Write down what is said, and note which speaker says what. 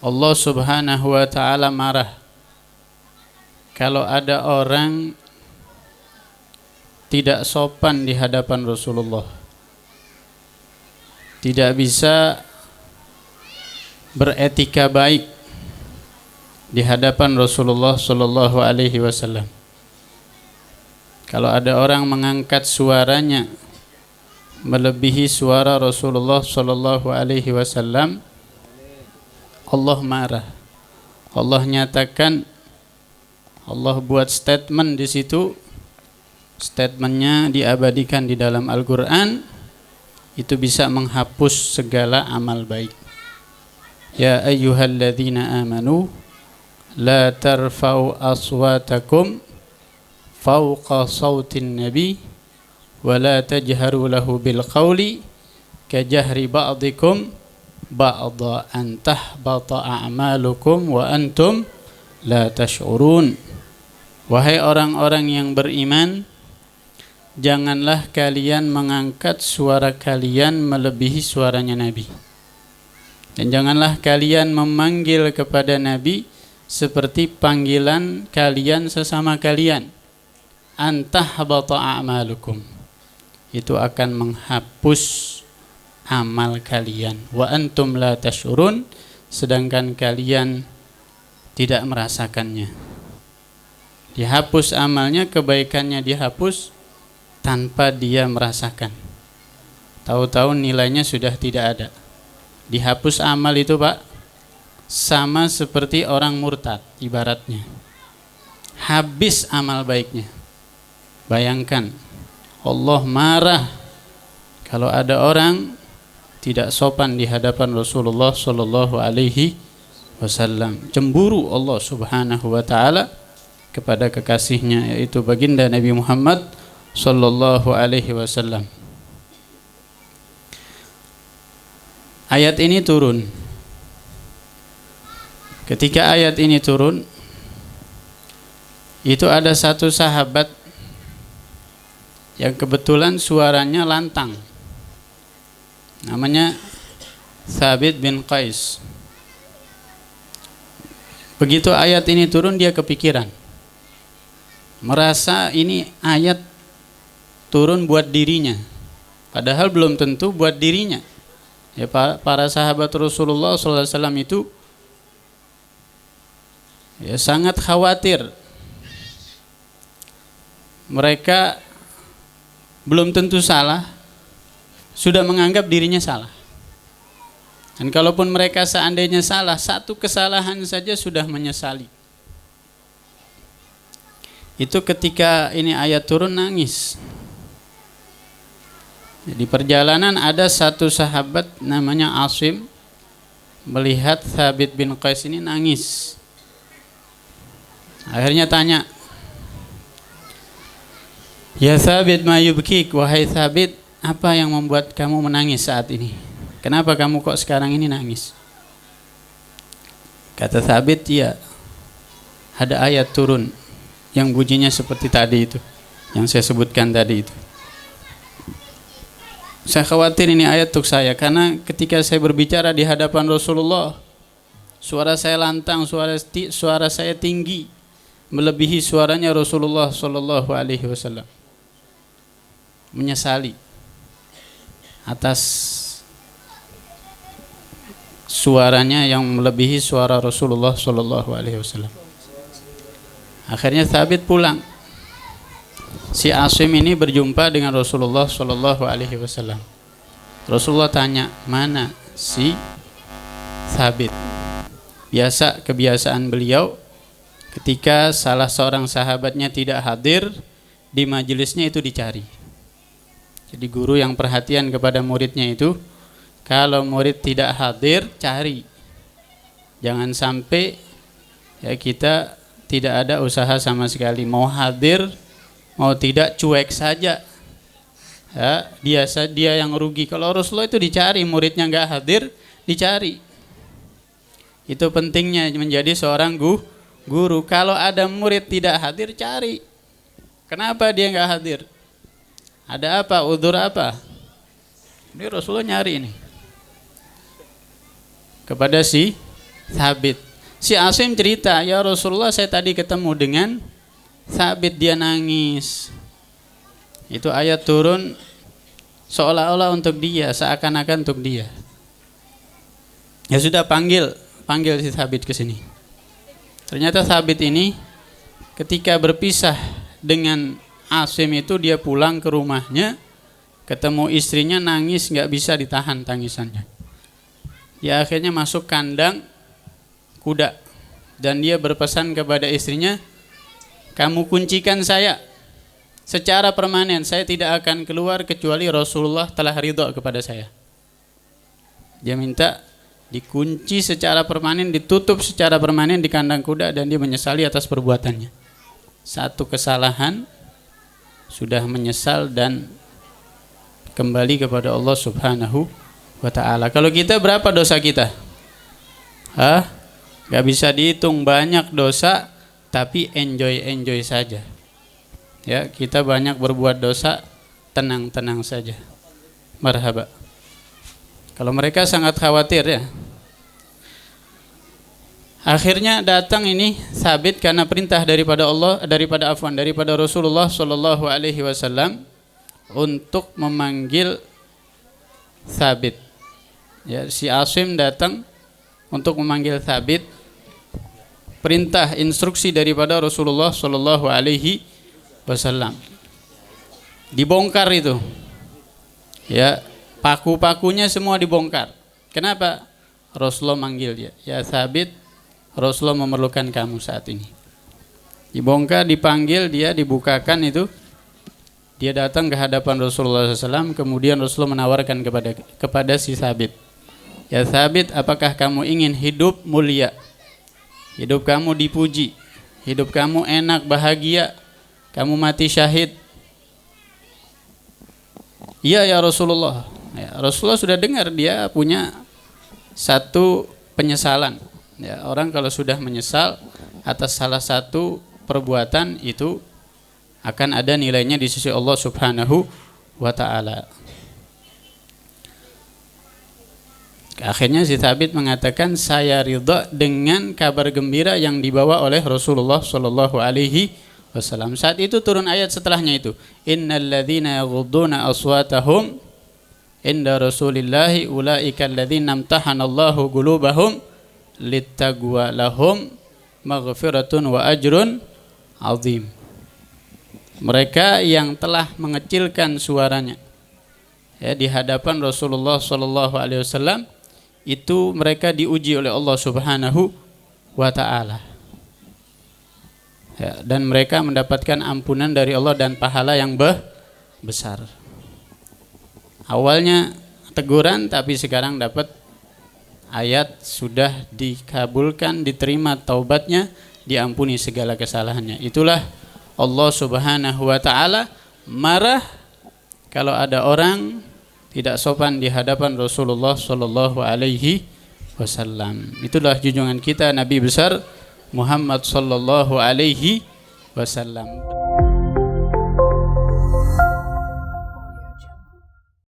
Speaker 1: Allah Subhanahu wa ta'ala marah kalau ada orang tidak sopan di hadapan Rasulullah, tidak bisa beretika baik di hadapan Rasulullah sallallahu alaihi wasallam. Kalau ada orang mengangkat suaranya melebihi suara Rasulullah sallallahu alaihi wasallam, Allah marah. Allah nyatakan, Allah buat statement di situ. Statementnya diabadikan di dalam Al-Quran. Itu bisa menghapus segala amal baik. Ya ayyuhalladzina amanu la tarfa'u aswatakum fawqa sawtin nabi wa la tajharu lahu bil qawli kajahri ba'dikum ba'da an tahbata a'malukum wa antum la tash'urun. Wahai orang-orang yang beriman, janganlah kalian mengangkat suara kalian melebihi suaranya Nabi, dan janganlah kalian memanggil kepada Nabi seperti panggilan kalian sesama kalian. Antahbata a'malukum, itu akan menghapus amal kalian. Wa antum la tash'urun, sedangkan kalian tidak merasakannya. Dihapus amalnya, kebaikannya dihapus tanpa dia merasakan. Tahu-tahu nilainya sudah tidak ada. Dihapus amal itu, Pak, sama seperti orang murtad ibaratnya. Habis amal baiknya. Bayangkan, Allah marah kalau ada orang tidak sopan di hadapan Rasulullah sallallahu alaihi wasallam. Cemburu Allah Subhanahu wa taala kepada kekasihnya, yaitu baginda Nabi Muhammad sallallahu alaihi wasallam. Ayat ini turun. Ketika ayat ini turun, itu ada satu sahabat yang kebetulan suaranya lantang. Namanya Thabit bin Qais. Begitu ayat ini turun, dia kepikiran. Merasa ini ayat turun buat dirinya, padahal belum tentu buat dirinya. Ya, para sahabat Rasulullah SAW itu ya sangat khawatir. Mereka belum tentu salah, sudah menganggap dirinya salah. Dan kalaupun mereka seandainya salah, satu kesalahan saja sudah menyesali. Itu ketika ini ayat turun, nangis. Di perjalanan ada satu sahabat namanya Asim, melihat Thabit bin Qais ini nangis. Akhirnya tanya, "Ya Thabit, ma yubkik?" Wahai Thabit, apa yang membuat kamu menangis saat ini? Kenapa kamu kok sekarang ini nangis? Kata Thabit, ya, ada ayat turun yang bunyinya seperti tadi itu, yang saya sebutkan tadi itu. Saya khawatir ini ayat untuk saya, karena ketika saya berbicara di hadapan Rasulullah, suara saya lantang, suara saya tinggi, melebihi suaranya Rasulullah sallallahu alaihi wasallam. Menyesali atas suaranya yang melebihi suara Rasulullah sallallahu alaihi wasallam. Akhirnya Thabit pulang. Si Asim ini berjumpa dengan Rasulullah sallallahu alaihi wasallam. Rasulullah tanya, "Mana si Thabit?" Biasa kebiasaan beliau, ketika salah seorang sahabatnya tidak hadir di majelisnya, itu dicari. Jadi guru yang perhatian kepada muridnya itu, kalau murid tidak hadir, cari. Jangan sampai ya kita tidak ada usaha sama sekali, mau hadir mau tidak cuek saja. Ya, dia yang rugi. Kalau Rasulullah itu dicari, muridnya nggak hadir, dicari. Itu pentingnya menjadi seorang guru. Kalau ada murid tidak hadir, cari. Kenapa dia nggak hadir? Ada apa? Udzur apa? Ini Rasulullah nyari ini kepada si Thabit. Si Asim cerita, ya Rasulullah saya tadi ketemu dengan Thabit, dia nangis. Itu ayat turun seolah-olah untuk dia, seakan-akan untuk dia. Ya sudah, panggil si Thabit ke sini. Ternyata Thabit ini ketika berpisah dengan Asim itu dia pulang ke rumahnya, ketemu istrinya nangis, nggak bisa ditahan tangisannya. Dia akhirnya masuk kandang kuda dan dia berpesan kepada istrinya, kamu kuncikan saya secara permanen, saya tidak akan keluar kecuali Rasulullah telah ridho kepada saya. Dia minta dikunci secara permanen, ditutup secara permanen di kandang kuda, dan dia menyesali atas perbuatannya. Satu kesalahan sudah menyesal dan kembali kepada Allah Subhanahu wa ta'ala. Kalau kita, berapa dosa kita? Gak bisa dihitung, banyak dosa, tapi enjoy saja. Ya, kita banyak berbuat dosa, tenang saja. Marhaba. Kalau mereka sangat khawatir ya. Akhirnya datang ini Thabit karena perintah daripada Rasulullah Shallallahu Alaihi Wasallam untuk memanggil Thabit. Ya, si Asim datang untuk memanggil Thabit. Perintah instruksi daripada Rasulullah Shallallahu Alaihi Wasallam. Dibongkar itu. Ya. Paku-pakunya semua dibongkar. Kenapa? Rasulullah manggil dia. Ya Thabit, Rasulullah memerlukan kamu saat ini. Dibongkar, dipanggil, dia dibukakan itu. Dia datang ke hadapan Rasulullah SAW. Kemudian Rasulullah menawarkan kepada si Thabit. Ya Thabit, apakah kamu ingin hidup mulia? Hidup kamu dipuji. Hidup kamu enak, bahagia. Kamu mati syahid. Iya ya Rasulullah. Ya, Rasulullah sudah dengar dia punya satu penyesalan. Ya, orang kalau sudah menyesal atas salah satu perbuatan itu akan ada nilainya di sisi Allah Subhanahu wa ta'ala. Akhirnya si Thabit mengatakan, saya ridha dengan kabar gembira yang dibawa oleh Rasulullah Shallallahu Alaihi Wasallam. Saat itu turun ayat setelahnya itu, innal ladzina yaghudduna aswatahum inda Rasulillahi ulaika alladzina amtahanallahu qulubahum littaqwa lahum maghfiratun wa ajrun azim. Mereka yang telah mengecilkan suaranya ya di hadapan Rasulullah sallallahu alaihi wasallam, itu mereka diuji oleh Allah Subhanahu wa taala. Ya, dan mereka mendapatkan ampunan dari Allah dan pahala yang besar. Awalnya teguran, tapi sekarang dapat ayat, sudah dikabulkan, diterima taubatnya, diampuni segala kesalahannya. Itulah Allah Subhanahu wa taala marah kalau ada orang tidak sopan di hadapan Rasulullah sallallahu alaihi wasallam. Itulah junjungan kita Nabi besar Muhammad sallallahu alaihi wasallam.